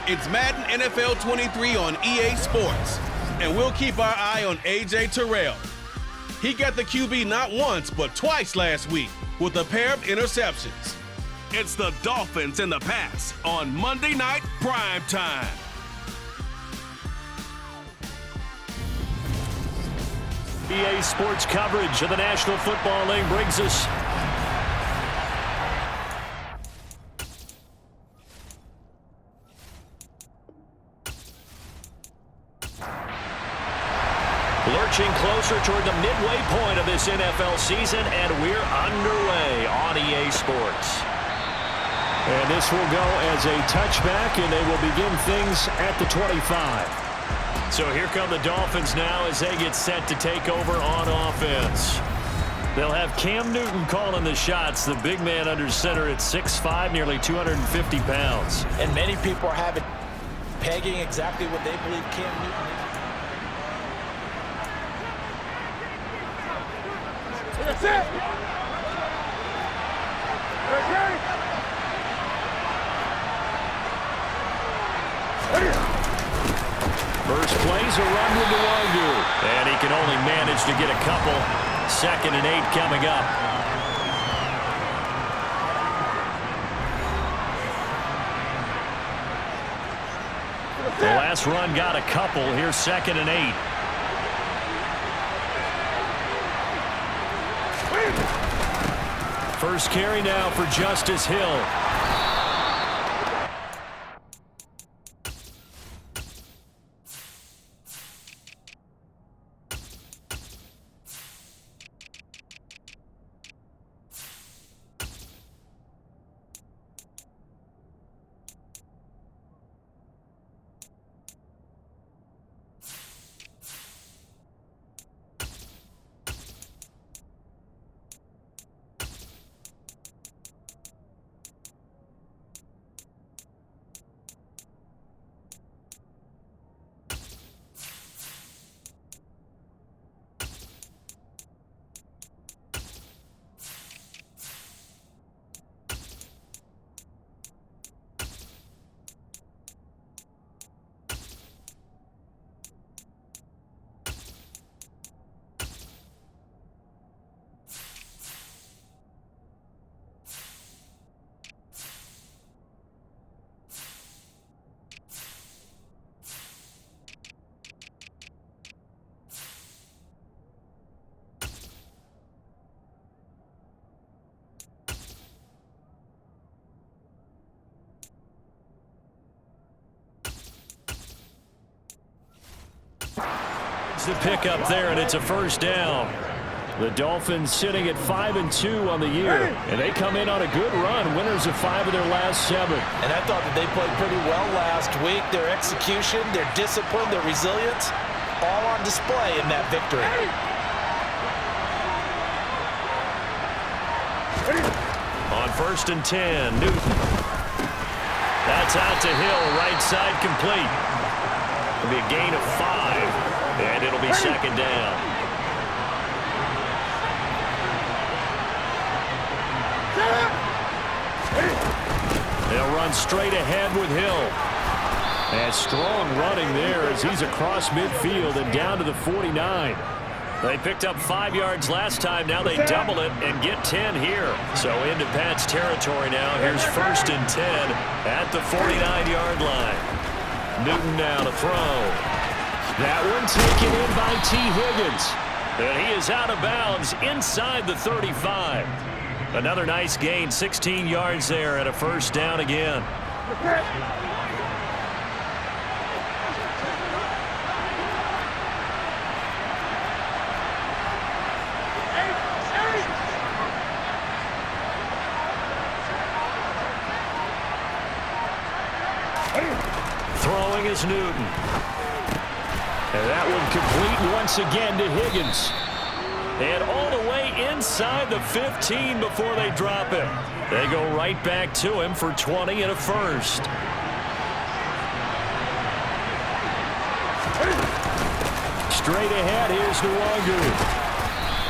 It's Madden NFL 23 on EA Sports, and we'll keep our eye on A.J. Terrell. He got the QB not once, but twice last week with a pair of interceptions. It's the Dolphins in the Pass on Monday Night Prime Time. EA Sports coverage of the National Football League brings us lurching closer toward the midway point of this NFL season, and we're underway on EA Sports. And this will go as a touchback, and they will begin things at the 25. So here come the Dolphins now as they get set to take over on offense. They'll have Cam Newton calling the shots, the big man under center at 6'5", nearly 250 pounds. And many people are pegging exactly what they believe Cam Newton is. That's it. First play's a run with Nwangu. And he can only manage to get a couple. 2nd and 8 coming up. The last run got a couple. Here's 2nd and 8. First carry now for Justice Hill. The pickup there, and it's a first down. The Dolphins sitting at 5-2 on the year, and they come in on a good run, winners of 5 of their last 7. And I thought that they played pretty well last week. Their execution, their discipline, their resilience, all on display in that victory. On 1st and 10, Newton. That's out to Hill, right side complete. It'll be a gain of 5. And it'll be 2nd down. They'll run straight ahead with Hill. And strong running there as he's across midfield and down to the 49. They picked up 5 yards last time. Now they double it and get 10 here. So into Pat's territory now. Here's 1st and 10 at the 49-yard line. Newton now to throw. That one taken in by T. Higgins. And he is out of bounds inside the 35. Another nice gain, 16 yards there, and a first down again. Throwing is Newton. And that one complete once again to Higgins. And all the way inside the 15 before they drop him. They go right back to him for 20 and a first. Straight ahead, here's Nwangu.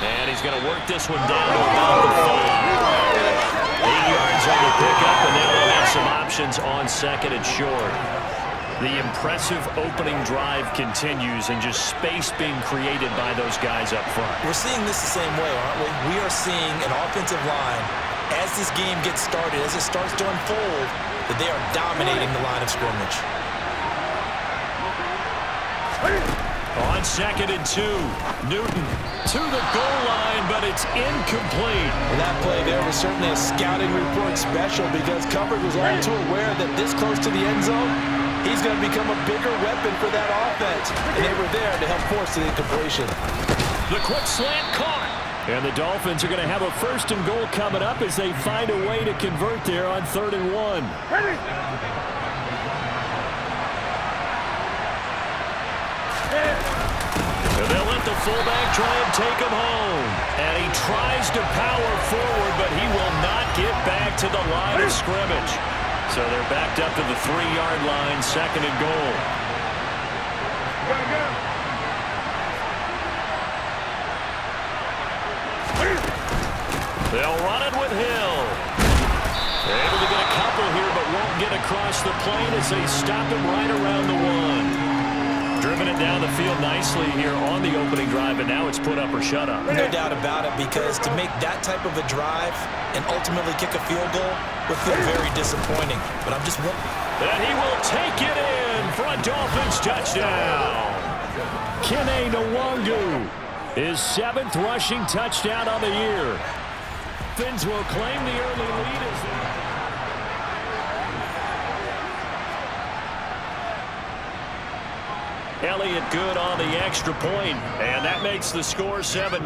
And he's going to work this one down to about the 5. 8 yards on the pickup, and then they'll have some options on 2nd and short. The impressive opening drive continues and just space being created by those guys up front. We're seeing this the same way, aren't we? We are seeing an offensive line, as this game gets started, as it starts to unfold, that they are dominating the line of scrimmage. On 2nd and 2, Newton to the goal line, but it's incomplete. Well, that play there was certainly a scouting report special because Covered was all too aware that this close to the end zone, he's going to become a bigger weapon for that offense. And they were there to help force the incompletion. The quick slant caught. And the Dolphins are going to have a 1st and goal coming up as they find a way to convert there on 3rd and 1. Ready. And they'll let the fullback try and take him home. And he tries to power forward, but he will not get back to the line of scrimmage. So they're backed up to the 3-yard line, 2nd and goal. They'll run it with Hill. They're able to get a couple here, but won't get across the plane as they stop him right around the 1. Driven it down the field nicely here on the opening drive, and now it's put up or shut up. No doubt about it, because to make that type of a drive and ultimately kick a field goal would feel very disappointing. But I'm just wondering. And he will take it in for a Dolphins touchdown. Kene Nwangu, his 7th rushing touchdown on the year. Fins will claim the early lead as Elliott good on the extra point, and that makes the score 7-0.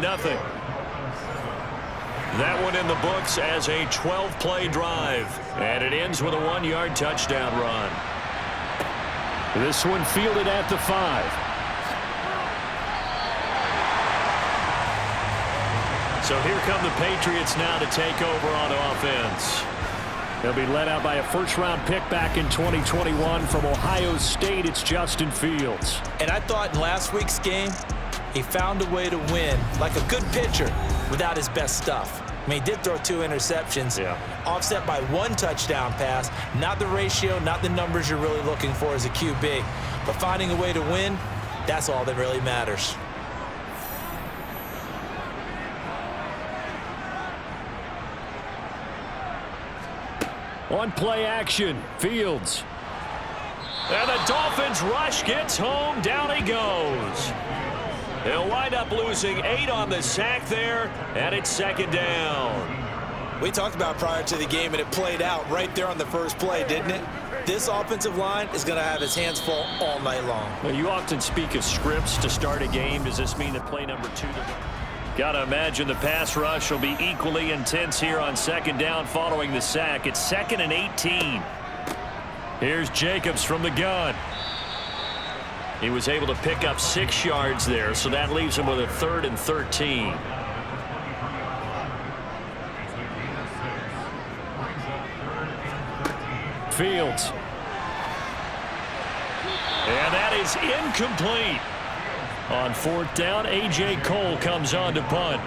That one in the books as a 12-play drive, and it ends with a 1-yard touchdown run. This one fielded at the 5. So here come the Patriots now to take over on offense. They'll be led out by a 1st-round pick back in 2021 from Ohio State. It's Justin Fields. And I thought in last week's game, he found a way to win like a good pitcher without his best stuff. I mean, he did throw 2 interceptions, offset by 1 touchdown pass. Not the ratio, not the numbers you're really looking for as a QB. But finding a way to win, that's all that really matters. On play action, Fields. And the Dolphins rush gets home. Down he goes. He'll wind up losing 8 on the sack there, and it's 2nd down. We talked about prior to the game, and it played out right there on the first play, didn't it? This offensive line is going to have his hands full all night long. Well, you often speak of scripts to start a game. Does this mean that play number 2? Got to imagine the pass rush will be equally intense here on 2nd down following the sack. It's 2nd and 18. Here's Jacobs from the gun. He was able to pick up 6 yards there, so that leaves him with a 3rd and 13. Fields. And that is incomplete. On 4th down, A.J. Cole comes on to punt.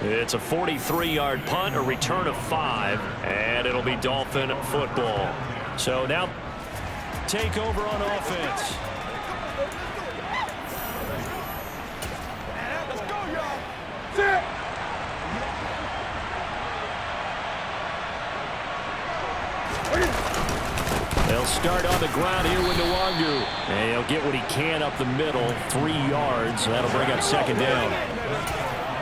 It's a 43-yard punt, a return of 5, and it'll be Dolphin football. So now take over on offense. Let's go, y'all. Sit. They'll start on the ground here with Nwangu. And he'll get what he can up the middle, 3 yards. That'll bring up 2nd down.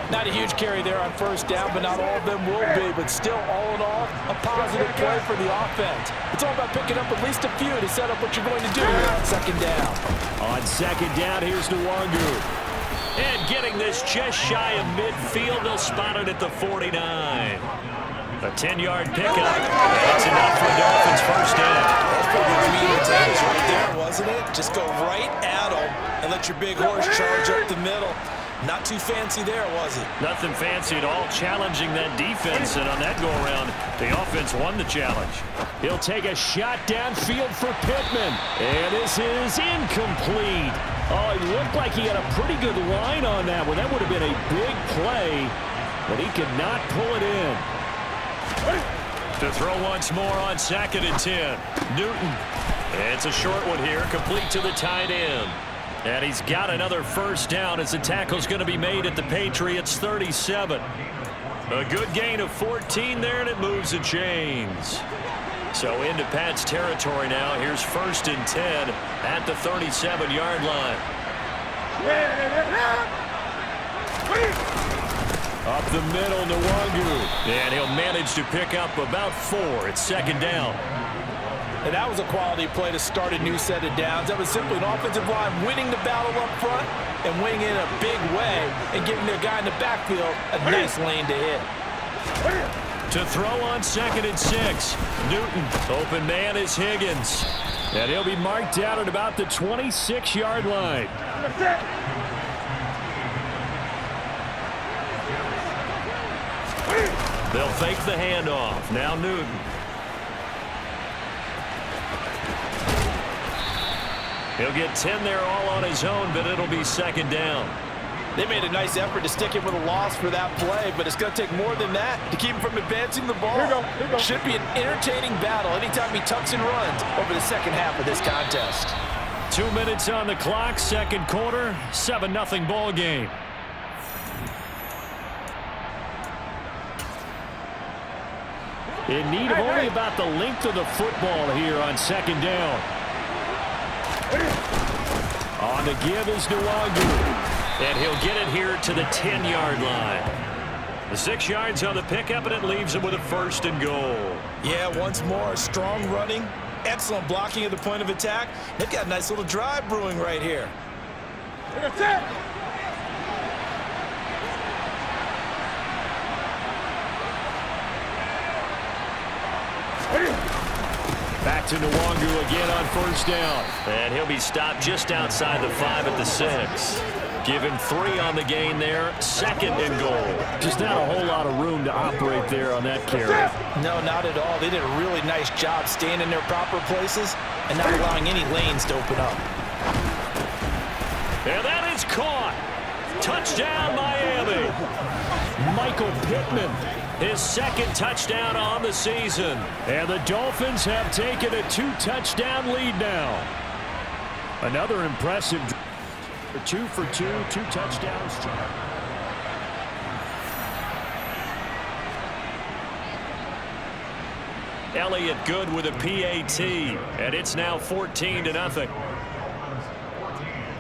Not a huge carry there on 1st down, but not all of them will be. But still, all in all, a positive play for the offense. It's all about picking up at least a few to set up what you're going to do here on 2nd down. On 2nd down, here's Nwangu. And getting this just shy of midfield, they'll spot it at the 49. A 10-yard pickup. That's enough for Dolphins' 1st down. That's probably the meat and potatoes right there, wasn't it? Just go right at them and let your big horse charge up the middle. Not too fancy there, was it? Nothing fancy at all, challenging that defense, and on that go-around, the offense won the challenge. He'll take a shot downfield for Pittman, and this is incomplete. Oh, he looked like he had a pretty good line on that one. That would have been a big play, but he could not pull it in. To throw once more on 2nd and 10. Newton. It's a short one here, complete to the tight end. And he's got another first down as the tackle's going to be made at the Patriots' 37. A good gain of 14 there, and it moves the chains. So into Pat's territory now. Here's 1st and 10 at the 37-yard line. Up the middle, Nwangu. And he'll manage to pick up about 4. It's 2nd down. And that was a quality play to start a new set of downs. That was simply an offensive line winning the battle up front and winning in a big way and giving their guy in the backfield a nice lane to hit. To throw on 2nd and 6. Newton. Open man is Higgins. And he'll be marked down at about the 26-yard line. They'll fake the handoff. Now Newton. He'll get 10 there all on his own, but it'll be 2nd down. They made a nice effort to stick him with a loss for that play, but it's going to take more than that to keep him from advancing the ball. Here you go. Should be an entertaining battle anytime he tucks and runs over the second half of this contest. 2 minutes on the clock, 2nd quarter, 7-0 ball game. In need of only about the length of the football here on 2nd down. On the give is Nwangu. And he'll get it here to the 10-yard line. The 6 yards on the pickup, and it leaves him with a 1st and goal. Yeah, once more, strong running, excellent blocking at the point of attack. They've got a nice little drive brewing right here. Back to Nwangu again on 1st down. And he'll be stopped just outside the 5 at the 6. Give him 3 on the gain there. 2nd and goal. Just not a whole lot of room to operate there on that carry. No, not at all. They did a really nice job staying in their proper places and not allowing any lanes to open up. And that is caught. Touchdown, Miami. Michael Pittman. His 2nd touchdown on the season. And the Dolphins have taken a 2-touchdown lead now. Another impressive 2 for 2, 2 touchdowns. Elliott good with a PAT, and it's now 14-0.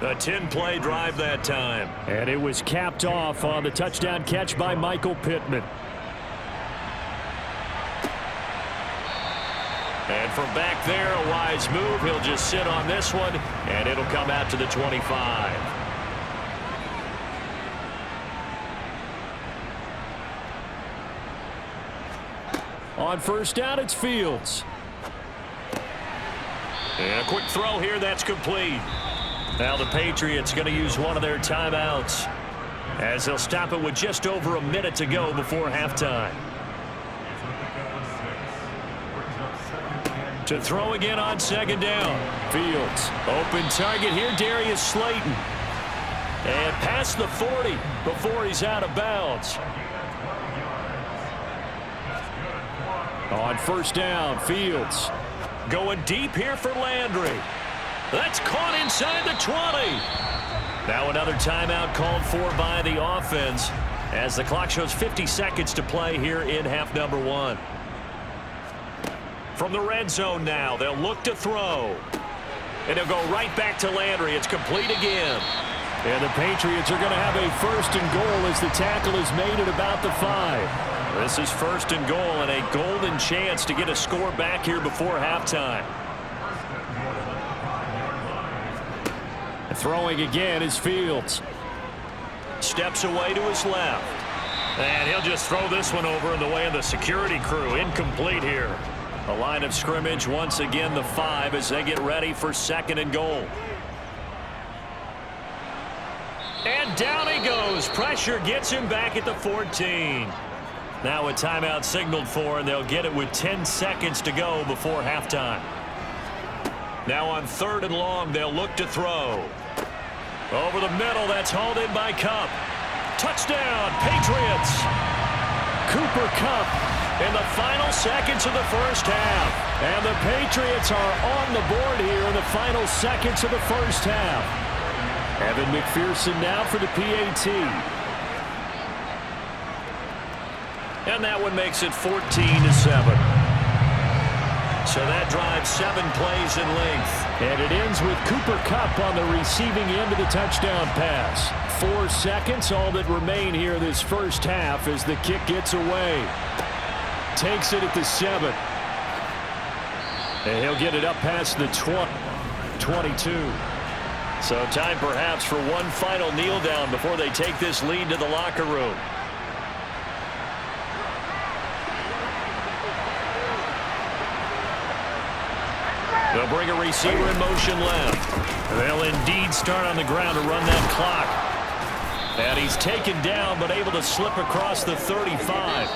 A 10-play drive that time. And it was capped off on the touchdown catch by Michael Pittman. And from back there, a wise move. He'll just sit on this one, and it'll come out to the 25. On 1st down, it's Fields. And a quick throw here, that's complete. Now the Patriots going to use one of their timeouts as they'll stop it with just over a minute to go before halftime. To throw again on 2nd down. Fields. Open target here, Darius Slayton. And past the 40 before he's out of bounds. On 1st down, Fields. Going deep here for Landry. That's caught inside the 20. Now another timeout called for by the offense as the clock shows 50 seconds to play here in half number 1. From the red zone now, they'll look to throw. And they'll go right back to Landry. It's complete again. And the Patriots are going to have a 1st and goal as the tackle is made at about the 5. This is 1st and goal and a golden chance to get a score back here before halftime. Throwing again is Fields. Steps away to his left. And he'll just throw this one over in the way of the security crew. Incomplete here. A line of scrimmage once again the 5 as they get ready for 2nd and goal. And down he goes. Pressure gets him back at the 14. Now a timeout signaled for, and they'll get it with 10 seconds to go before halftime. Now on 3rd and long, they'll look to throw. Over the middle, that's hauled in by Kupp. Touchdown, Patriots. Cooper Kupp in the final seconds of the first half. And the Patriots are on the board here in the final seconds of the first half. Evan McPherson now for the PAT. And that one makes it 14-7. So that drives 7 plays in length. And it ends with Cooper Kupp on the receiving end of the touchdown pass. 4 seconds, all that remain here this first half as the kick gets away. Takes it at the 7. And he'll get it up past the 22. So time perhaps for one final kneel down before they take this lead to the locker room. They'll bring a receiver in motion left. They'll indeed start on the ground to run that clock. And he's taken down but able to slip across the 35.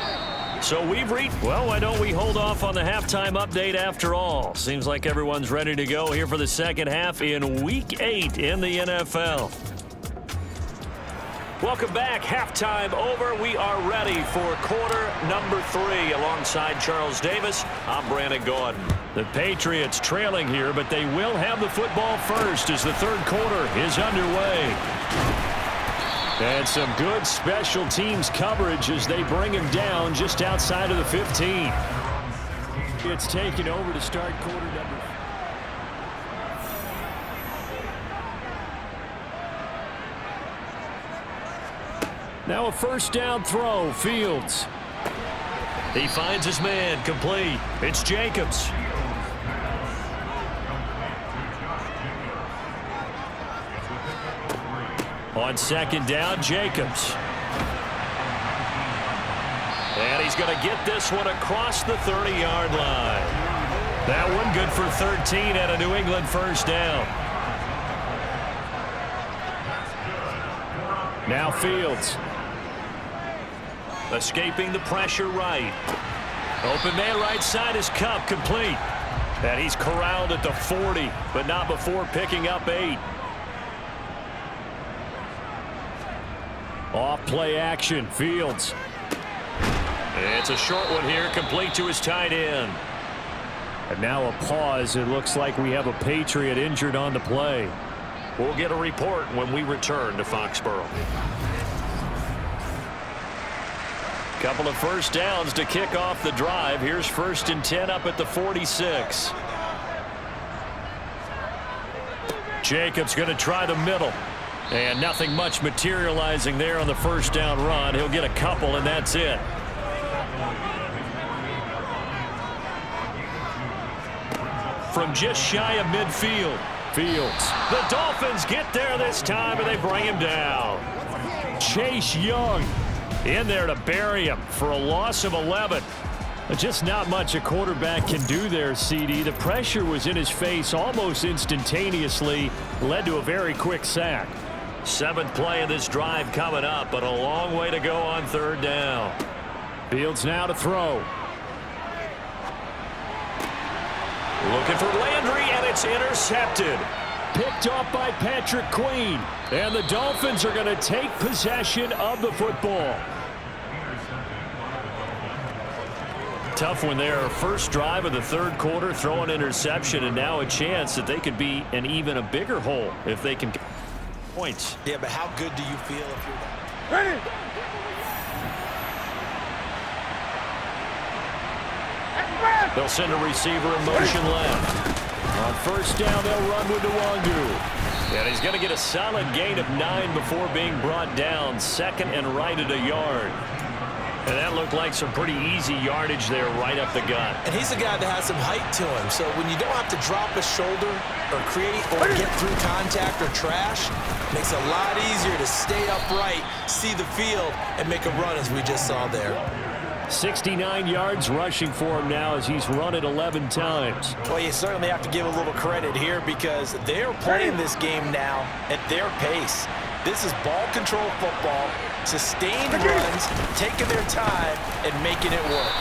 So we've reached, well, why don't we hold off on the halftime update after all? Seems like everyone's ready to go here for the second half in Week 8 in the NFL. Welcome back. Halftime over. We are ready for quarter number 3. Alongside Charles Davis, I'm Brandon Gordon. The Patriots trailing here, but they will have the football first as the third quarter is underway. And some good special teams coverage as they bring him down just outside of the 15. It's taken over to start quarter number. Now a first down throw, Fields. He finds his man, complete. It's Jacobs. On second down, Jacobs. And he's going to get this one across the 30-yard line. That one good for 13 at a New England first down. Now Fields. Escaping the pressure right. Open man right side is Kupp, complete. And he's corralled at the 40, but not before picking up 8. Off play action, Fields. It's a short one here, complete to his tight end. And now a pause. It looks like we have a Patriot injured on the play. We'll get a report when we return to Foxborough. Couple of first downs to kick off the drive. Here's 1st and 10 up at the 46. Jacobs going to try the middle. And nothing much materializing there on the first down run. He'll get a couple, and that's it. From just shy of midfield, Fields. The Dolphins get there this time, and they bring him down. Chase Young in there to bury him for a loss of 11. Just not much a quarterback can do there, CD. The pressure was in his face almost instantaneously, led to a very quick sack. 7th play of this drive coming up, but a long way to go on 3rd down. Fields now to throw. Looking for Landry, and it's intercepted. Picked off by Patrick Queen. And the Dolphins are going to take possession of the football. Tough one there. First drive of the 3rd quarter, throw an interception, and now a chance that they could be in even a bigger hole if they can get points. Yeah, but how good do you feel if you're that? Ready. They'll send a receiver in motion left. On first down, they'll run with Nwangu. And he's going to get a solid gain of 9 before being brought down. 2nd and right at a yard. And that looked like some pretty easy yardage there right up the gut. And he's a guy that has some height to him. So when you don't have to drop a shoulder or create or get through contact or trash, it makes it a lot easier to stay upright, see the field, and make a run as we just saw there. 69 yards rushing for him now as he's run it 11 times. Well, you certainly have to give a little credit here because they're playing this game now at their pace. This is ball control football, sustained runs, taking their time, and making it work.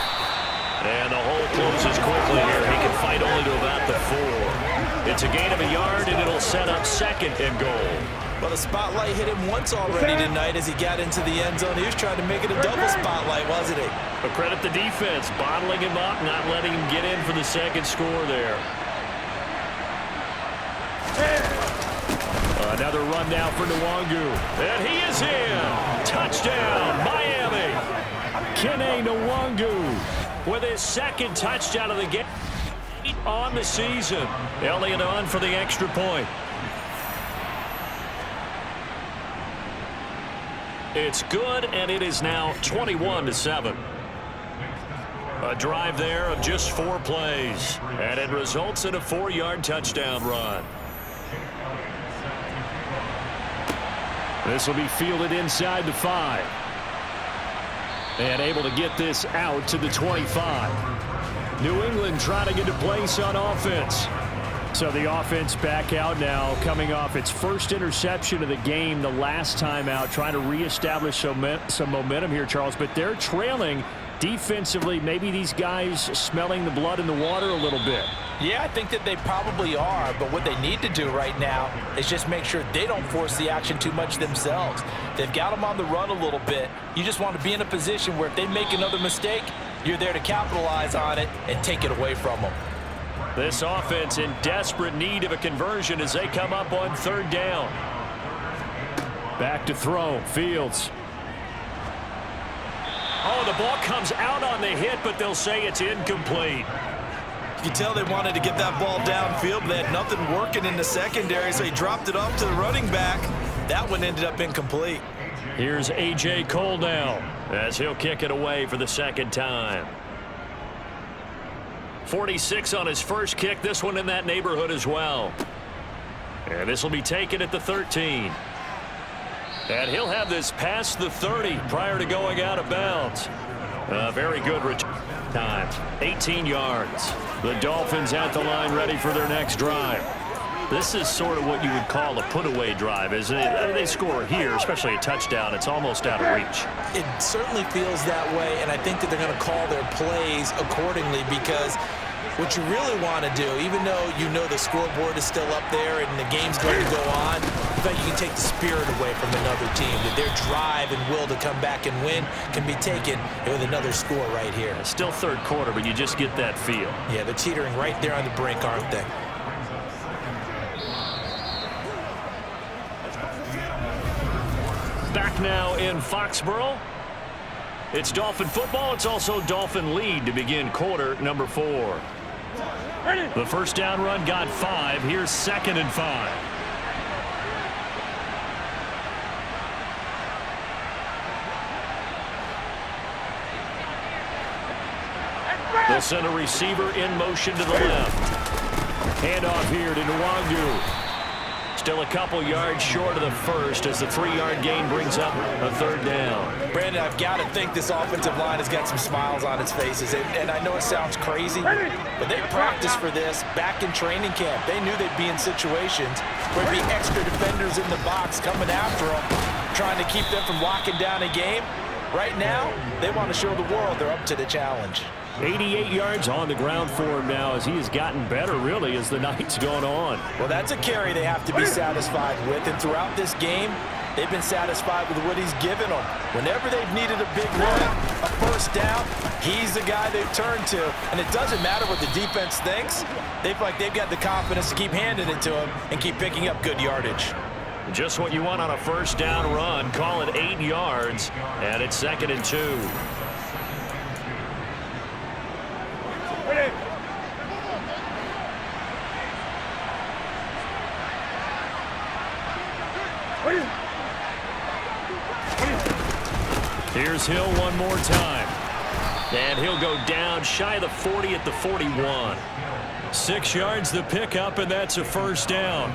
And the hole closes quickly here. He can fight only to about the 4. It's a gain of a yard, and it'll set up 2nd and goal. Well, the spotlight hit him once already tonight as he got into the end zone. He was trying to make it a double spotlight, wasn't he? But credit the defense, bottling him up, not letting him get in for the 2nd score there. Another run now for Nwangu. And he is in. Touchdown, Miami. Kene Nwangu with his 2nd touchdown of the game on the season. Elliott on for the extra point. It's good, and it is now 21-7. A drive there of just 4 plays, and it results in a 4-yard touchdown run. This will be fielded inside the 5. And able to get this out to the 25. New England trying to get a place on offense. So the offense back out now, coming off its first interception of the game the last time out, trying to reestablish some momentum here, Charles. But they're trailing defensively. Maybe these guys smelling the blood in the water a little bit. Yeah, I think that they probably are, but what they need to do right now is just make sure they don't force the action too much themselves. They've got them on the run a little bit. You just want to be in a position where if they make another mistake, you're there to capitalize on it and take it away from them. This offense in desperate need of a conversion as they come up on 3rd down. Back to throw, Fields. Oh, the ball comes out on the hit, but they'll say it's incomplete. You can tell they wanted to get that ball downfield, but they had nothing working in the secondary, so he dropped it off to the running back. That one ended up incomplete. Here's A.J. Cole now as he'll kick it away for the 2nd time. 46 on his first kick, this one in that neighborhood as well. And this will be taken at the 13. And he'll have this past the 30 prior to going out of bounds. Very good return time. 18 yards. The Dolphins at the line ready for their next drive. This is sort of what you would call a put-away drive, isn't it? They score here, especially a touchdown. It's almost out of reach. It certainly feels that way, and I think that they're going to call their plays accordingly because what you really want to do, even though you know the scoreboard is still up there and the game's going to go on, I bet you can take the spirit away from another team, that their drive and will to come back and win can be taken with another score right here. It's still 3rd quarter, but you just get that feel. Yeah, they're teetering right there on the brink, aren't they? Back now in Foxborough. It's Dolphin football. It's also Dolphin lead to begin quarter number 4. The first down run got 5. Here's 2nd and 5. They'll send a receiver in motion to the left. Handoff here to Nwangu. Still a couple yards short of the first as the 3-yard gain brings up a 3rd down. Brandon, I've got to think this offensive line has got some smiles on its faces. And I know it sounds crazy, but they practiced for this back in training camp. They knew they'd be in situations where there'd be extra defenders in the box coming after them, trying to keep them from locking down a game. Right now, they want to show the world they're up to the challenge. 88 yards on the ground for him now as he has gotten better, really, as the night's gone on. Well, that's a carry they have to be satisfied with, and throughout this game, they've been satisfied with what he's given them. Whenever they've needed a big run, a first down, he's the guy they've turned to, and it doesn't matter what the defense thinks. They've got the confidence to keep handing it to him and keep picking up good yardage. Just what you want on a first down run. Call it 8 yards, and it's 2nd and 2. Here's Hill one more time. And he'll go down shy of the 40 at the 41. 6 yards the pickup, and that's a first down.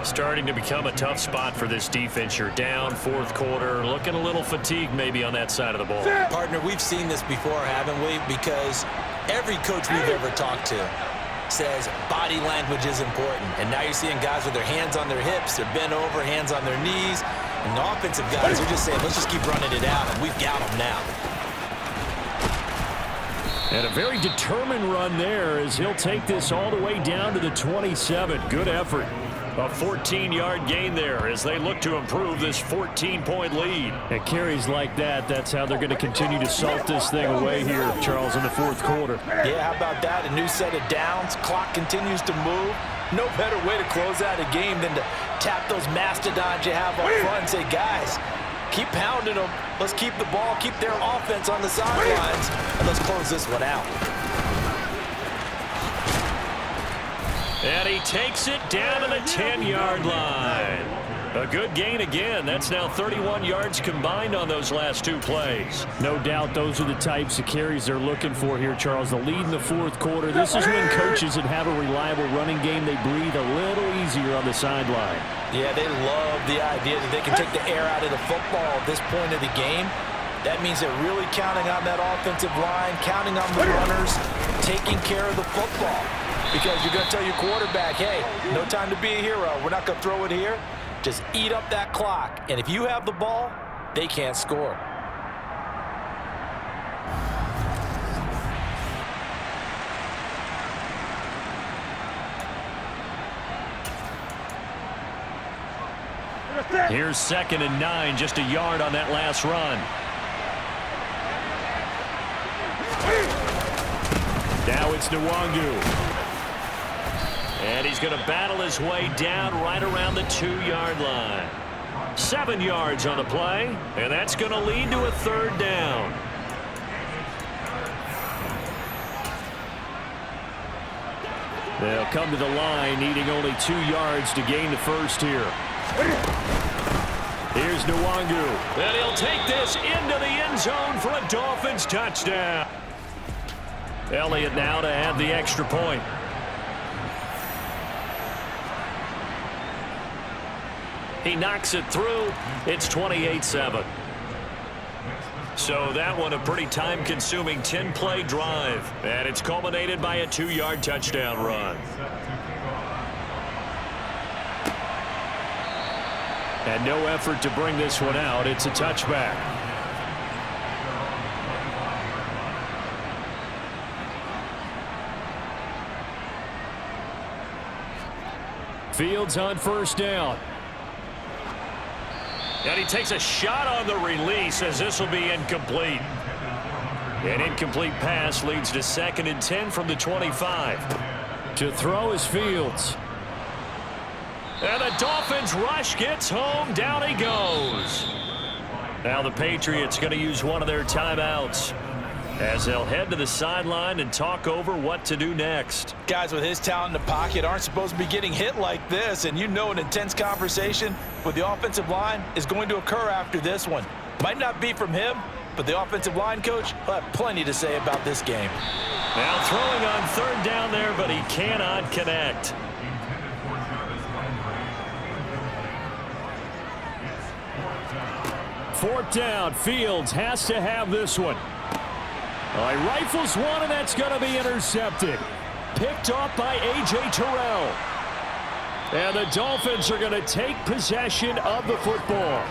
Starting to become a tough spot for this defense. You're down 4th quarter, looking a little fatigued maybe on that side of the ball. Partner, we've seen this before, haven't we? Because every coach we've ever talked to says body language is important. And now you're seeing guys with their hands on their hips, they're bent over, hands on their knees. And the offensive guys are just saying, let's just keep running it out, and we've got them now. And a very determined run there as he'll take this all the way down to the 27. Good effort. A 14-yard gain there as they look to improve this 14-point lead. And carries like that, that's how they're going to continue to salt this thing away here, Charles, in the fourth quarter. Yeah, how about that? A new set of downs. Clock continues to move. No better way to close out a game than to tap those mastodons you have up front and say, guys, keep pounding them. Let's keep the ball, keep their offense on the sidelines, and let's close this one out. And he takes it down to the 10-yard line. A good gain again. That's now 31 yards combined on those last two plays. No doubt those are the types of carries they're looking for here, Charles. The lead in the fourth quarter. This is when coaches that have a reliable running game, they breathe a little easier on the sideline. Yeah, they love the idea that they can take the air out of the football at this point of the game. That means they're really counting on that offensive line, counting on the runners, taking care of the football. Because you're going to tell your quarterback, hey, no time to be a hero. We're not going to throw it here. Just eat up that clock. And if you have the ball, they can't score. Here's 2nd and 9, just a yard on that last run. Now it's Nwangu. And he's going to battle his way down right around the 2-yard line. 7 yards on the play, and that's going to lead to a 3rd down. They'll come to the line, needing only 2 yards to gain the first here. Here's Nwangu. And he'll take this into the end zone for a Dolphins touchdown. Elliott now to add the extra point. He knocks it through. It's 28-7. So that one a pretty time-consuming 10-play drive. And it's culminated by a 2-yard touchdown run. And no effort to bring this one out. It's a touchback. Fields on first down. And he takes a shot on the release as this will be incomplete. An incomplete pass leads to 2nd and 10 from the 25. To throw is Fields. And the Dolphins rush gets home. Down he goes. Now the Patriots going to use one of their timeouts as they'll head to the sideline and talk over what to do next. Guys with his talent in the pocket aren't supposed to be getting hit like this, and you know an intense conversation with the offensive line is going to occur after this one. Might not be from him, but the offensive line coach will have plenty to say about this game. Now throwing on 3rd down there, but he cannot connect. Fourth down. Fields has to have this one. He rifles one, and that's going to be intercepted. Picked off by A.J. Terrell. And the Dolphins are going to take possession of the football.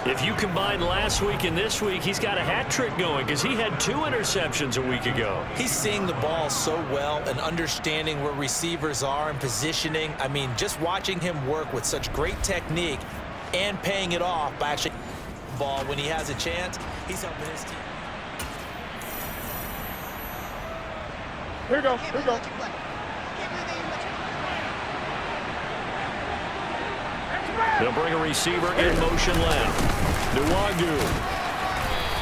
If you combine last week and this week, he's got a hat trick going because he had 2 interceptions a week ago. He's seeing the ball so well and understanding where receivers are and positioning. I mean, just watching him work with such great technique and paying it off by actually ball when he has a chance, he's helping his team. Here we go. Here we go. They'll bring a receiver in motion left. Nwangu.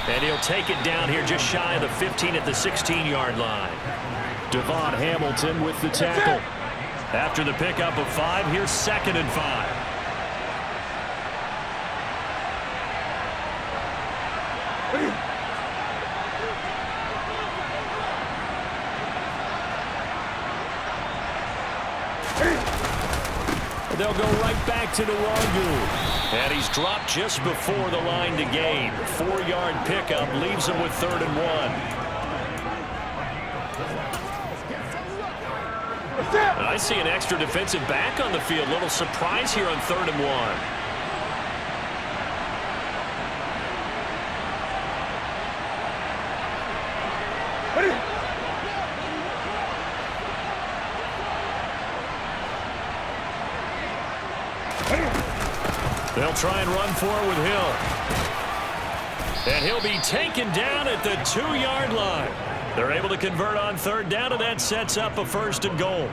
And he'll take it down here just shy of the 15 at the 16-yard line. Devon Hamilton with the tackle. After the pickup of 5, here's 2nd and 5. They'll go right back to Nwangu. And he's dropped just before the line to gain. 4-yard pickup leaves him with 3rd and 1. And I see an extra defensive back on the field. Little surprise here on 3rd and 1. They'll try and run for it with Hill. And he'll be taken down at the 2-yard line. They're able to convert on third down, and that sets up a 1st and goal.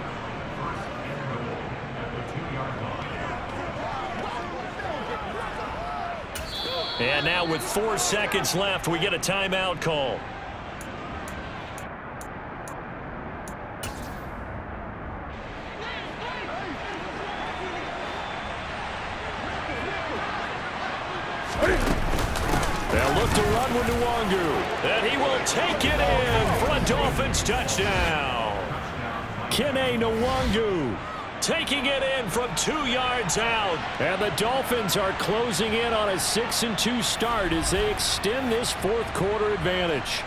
And now with 4 seconds left, we get a timeout call. They'll look to run with Nwangu. And he will take it in for a Dolphins touchdown. Kene Nwangu taking it in from 2 yards out. And the Dolphins are closing in on a 6-2 start as they extend this 4th quarter advantage.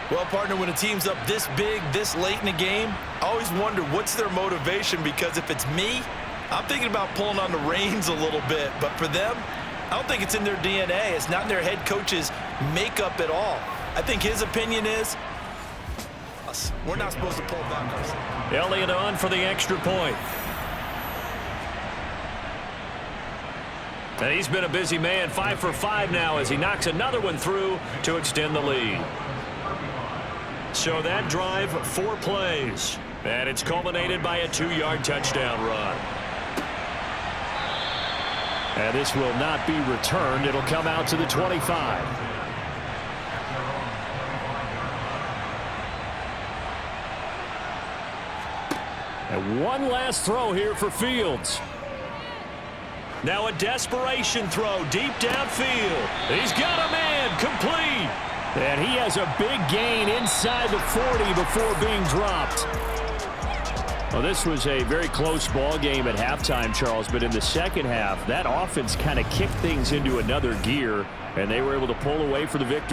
Well, partner, when a team's up this big, this late in the game, I always wonder what's their motivation, because if it's me, I'm thinking about pulling on the reins a little bit. But for them, I don't think it's in their DNA. It's not in their head coach's makeup at all. I think his opinion is we're not supposed to pull back ourselves. Elliott on for the extra point. And he's been a busy man, 5 for 5 now as he knocks another one through to extend the lead. So that drive, 4 plays. And it's culminated by a 2-yard touchdown run. And this will not be returned. It'll come out to the 25. And one last throw here for Fields. Now a desperation throw deep downfield. He's got a man complete. And he has a big gain inside the 40 before being dropped. Well, this was a very close ball game at halftime, Charles, but in the second half, that offense kind of kicked things into another gear, and they were able to pull away for the victory.